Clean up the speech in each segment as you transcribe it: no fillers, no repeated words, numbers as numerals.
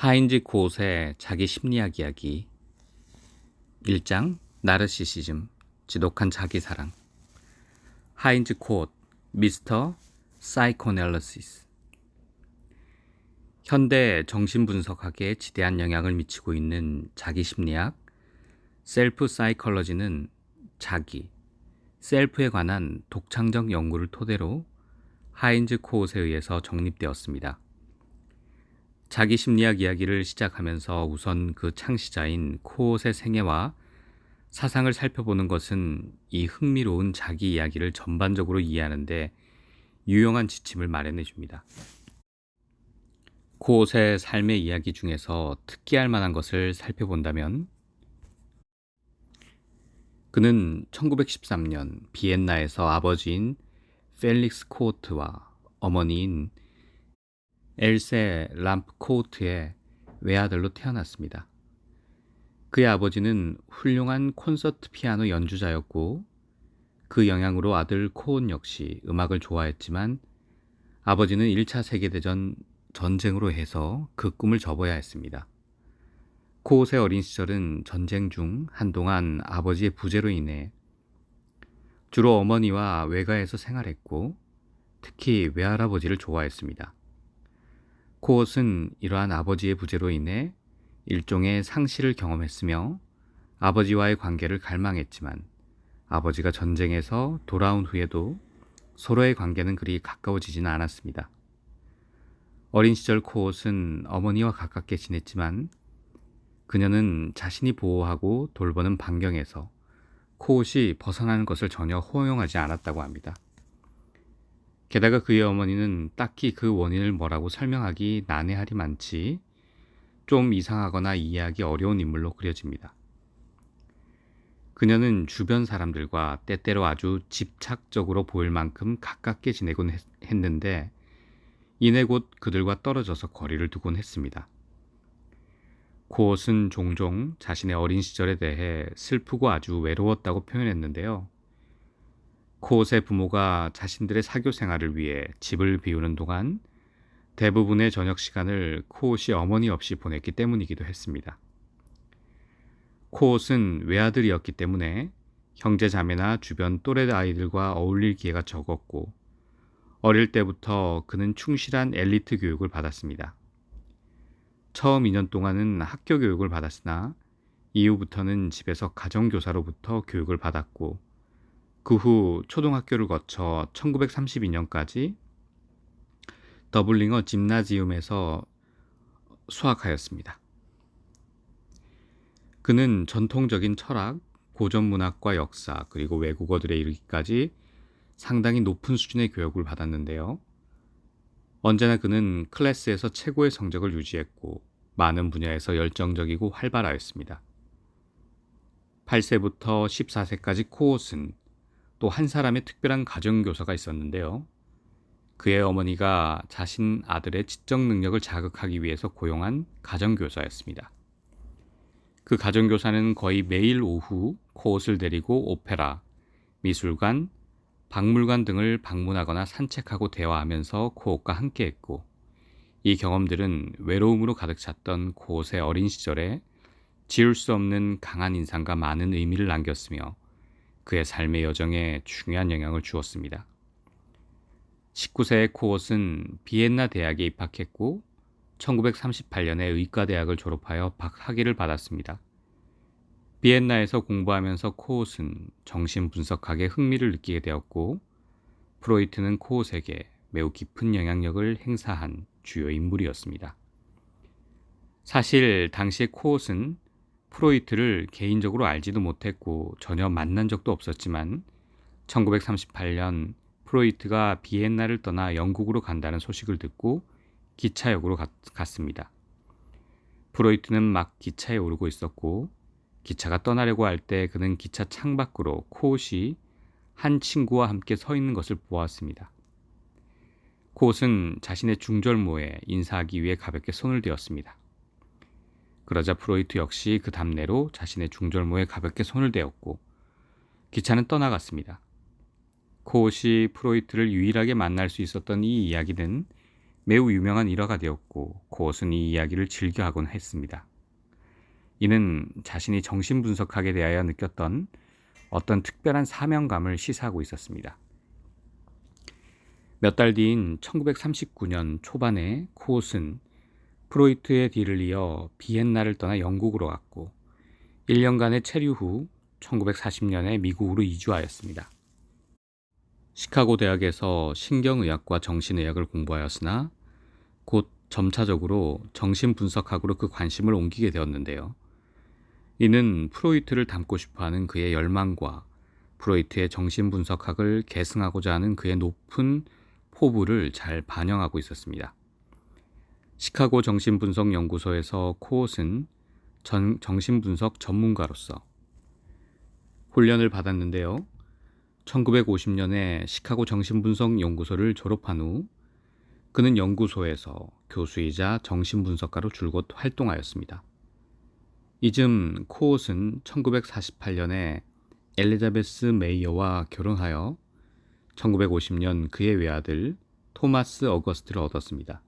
하인즈 코옷의 자기 심리학 이야기 1장 나르시시즘 지독한 자기사랑. 하인즈 코옷 미스터 사이코애널리시스. 현대 정신분석학에 지대한 영향을 미치고 있는 자기 심리학 셀프 사이컬러지는 자기, 셀프에 관한 독창적 연구를 토대로 하인즈 코옷에 의해서 정립되었습니다. 자기 심리학 이야기를 시작하면서 우선 그 창시자인 코옷의 생애와 사상을 살펴보는 것은 이 흥미로운 자기 이야기를 전반적으로 이해하는 데 유용한 지침을 마련해 줍니다. 코옷의 삶의 이야기 중에서 특기할 만한 것을 살펴본다면 그는 1913년 비엔나에서 아버지인 펠릭스 코오트와 어머니인 엘세 람프 코오트의 외아들로 태어났습니다. 그의 아버지는 훌륭한 콘서트 피아노 연주자였고 그 영향으로 아들 코온 역시 음악을 좋아했지만 아버지는 1차 세계대전 전쟁으로 해서 그 꿈을 접어야 했습니다. 코옷의 어린 시절은 전쟁 중 한동안 아버지의 부재로 인해 주로 어머니와 외가에서 생활했고 특히 외할아버지를 좋아했습니다. 코옷은 이러한 아버지의 부재로 인해 일종의 상실을 경험했으며 아버지와의 관계를 갈망했지만 아버지가 전쟁에서 돌아온 후에도 서로의 관계는 그리 가까워지지는 않았습니다. 어린 시절 코옷은 어머니와 가깝게 지냈지만 그녀는 자신이 보호하고 돌보는 반경에서 코옷이 벗어나는 것을 전혀 허용하지 않았다고 합니다. 게다가 그의 어머니는 딱히 그 원인을 뭐라고 설명하기 난해하리만치 좀 이상하거나 이해하기 어려운 인물로 그려집니다. 그녀는 주변 사람들과 때때로 아주 집착적으로 보일 만큼 가깝게 지내곤 했는데 이내 곧 그들과 떨어져서 거리를 두곤 했습니다. 코옷은 종종 자신의 어린 시절에 대해 슬프고 아주 외로웠다고 표현했는데요. 코옷의 부모가 자신들의 사교 생활을 위해 집을 비우는 동안 대부분의 저녁 시간을 코옷이 어머니 없이 보냈기 때문이기도 했습니다. 코옷은 외아들이었기 때문에 형제 자매나 주변 또래 아이들과 어울릴 기회가 적었고 어릴 때부터 그는 충실한 엘리트 교육을 받았습니다. 처음 2년 동안은 학교 교육을 받았으나 이후부터는 집에서 가정교사로부터 교육을 받았고 그 후 초등학교를 거쳐 1932년까지 더블링어 짐나지움에서 수학하였습니다. 그는 전통적인 철학, 고전 문학과 역사, 그리고 외국어들에 이르기까지 상당히 높은 수준의 교육을 받았는데요. 언제나 그는 클래스에서 최고의 성적을 유지했고 많은 분야에서 열정적이고 활발하였습니다. 8세부터 14세까지 코옷은 또 한 사람의 특별한 가정교사가 있었는데요. 그의 어머니가 자신 아들의 지적 능력을 자극하기 위해서 고용한 가정교사였습니다. 그 가정교사는 거의 매일 오후 코옷을 데리고 오페라, 미술관, 박물관 등을 방문하거나 산책하고 대화하면서 코옷과 함께했고 이 경험들은 외로움으로 가득 찼던 코옷의 어린 시절에 지울 수 없는 강한 인상과 많은 의미를 남겼으며 그의 삶의 여정에 중요한 영향을 주었습니다. 19세의 코옷은 비엔나 대학에 입학했고 1938년에 의과대학을 졸업하여 박학위를 받았습니다. 비엔나에서 공부하면서 코옷은 정신분석학에 흥미를 느끼게 되었고 프로이트는 코옷에게 매우 깊은 영향력을 행사한 주요 인물이었습니다. 사실 당시의 코옷은 프로이트를 개인적으로 알지도 못했고 전혀 만난 적도 없었지만 1938년 프로이트가 비엔나를 떠나 영국으로 간다는 소식을 듣고 기차역으로 갔습니다. 프로이트는 막 기차에 오르고 있었고 기차가 떠나려고 할 때 그는 기차 창밖으로 코옷이 한 친구와 함께 서 있는 것을 보았습니다. 코옷은 자신의 중절모에 인사하기 위해 가볍게 손을 대었습니다. 그러자 프로이트 역시 그 답례로 자신의 중절모에 가볍게 손을 대었고 기차는 떠나갔습니다. 코옷이 프로이트를 유일하게 만날 수 있었던 이 이야기는 매우 유명한 일화가 되었고 코엇은 이 이야기를 즐겨하곤 했습니다. 이는 자신이 정신분석학에 대하여 느꼈던 어떤 특별한 사명감을 시사하고 있었습니다. 몇 달 뒤인 1939년 초반에 코엇은 프로이트의 뒤를 이어 비엔나를 떠나 영국으로 갔고 1년간의 체류 후 1940년에 미국으로 이주하였습니다. 시카고 대학에서 신경의학과 정신의학을 공부하였으나 곧 점차적으로 정신분석학으로 그 관심을 옮기게 되었는데요. 이는 프로이트를 닮고 싶어하는 그의 열망과 프로이트의 정신분석학을 계승하고자 하는 그의 높은 포부를 잘 반영하고 있었습니다. 시카고 정신분석연구소에서 코엇은 정신분석 전문가로서 훈련을 받았는데요. 1950년에 시카고 정신분석연구소를 졸업한 후 그는 연구소에서 교수이자 정신분석가로 줄곧 활동하였습니다. 이즘 코엇은 1948년에 엘리자베스 메이어와 결혼하여 1950년 그의 외아들 토마스 어거스트를 얻었습니다.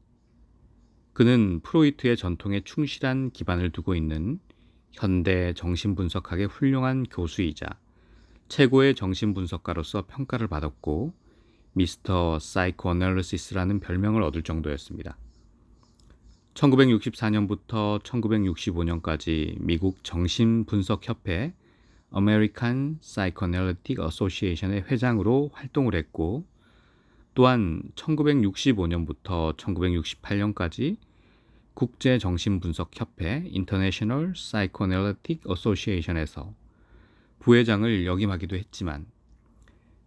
그는 프로이트의 전통에 충실한 기반을 두고 있는 현대 정신분석학의 훌륭한 교수이자 최고의 정신분석가로서 평가를 받았고 미스터 사이코애널리시스라는 별명을 얻을 정도였습니다. 1964년부터 1965년까지 미국 정신분석협회 American Psychoanalytic Association의 회장으로 활동을 했고 또한 1965년부터 1968년까지 국제정신분석협회 International Psychoanalytic Association에서 부회장을 역임하기도 했지만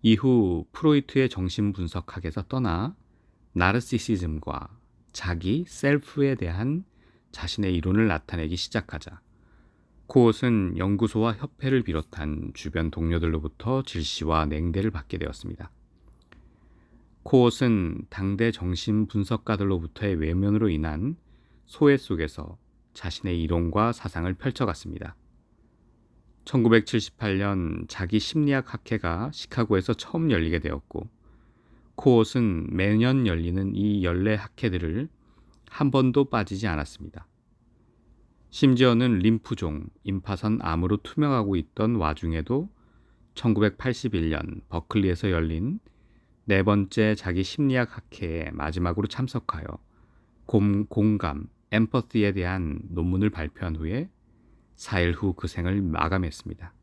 이후 프로이트의 정신분석학에서 떠나 나르시시즘과 자기 셀프에 대한 자신의 이론을 나타내기 시작하자 코엇은 연구소와 협회를 비롯한 주변 동료들로부터 질시와 냉대를 받게 되었습니다. 코엇은 당대 정신분석가들로부터의 외면으로 인한 소외 속에서 자신의 이론과 사상을 펼쳐갔습니다. 1978년 자기 심리학 학회가 시카고에서 처음 열리게 되었고 코엇은 매년 열리는 이 연례 학회들을 한 번도 빠지지 않았습니다. 심지어는 림프종, 임파선 암으로 투명하고 있던 와중에도 1981년 버클리에서 열린 네 번째 자기 심리학 학회에 마지막으로 참석하여 공감, 엠퍼티에 대한 논문을 발표한 후에 4일 후 그 생을 마감했습니다.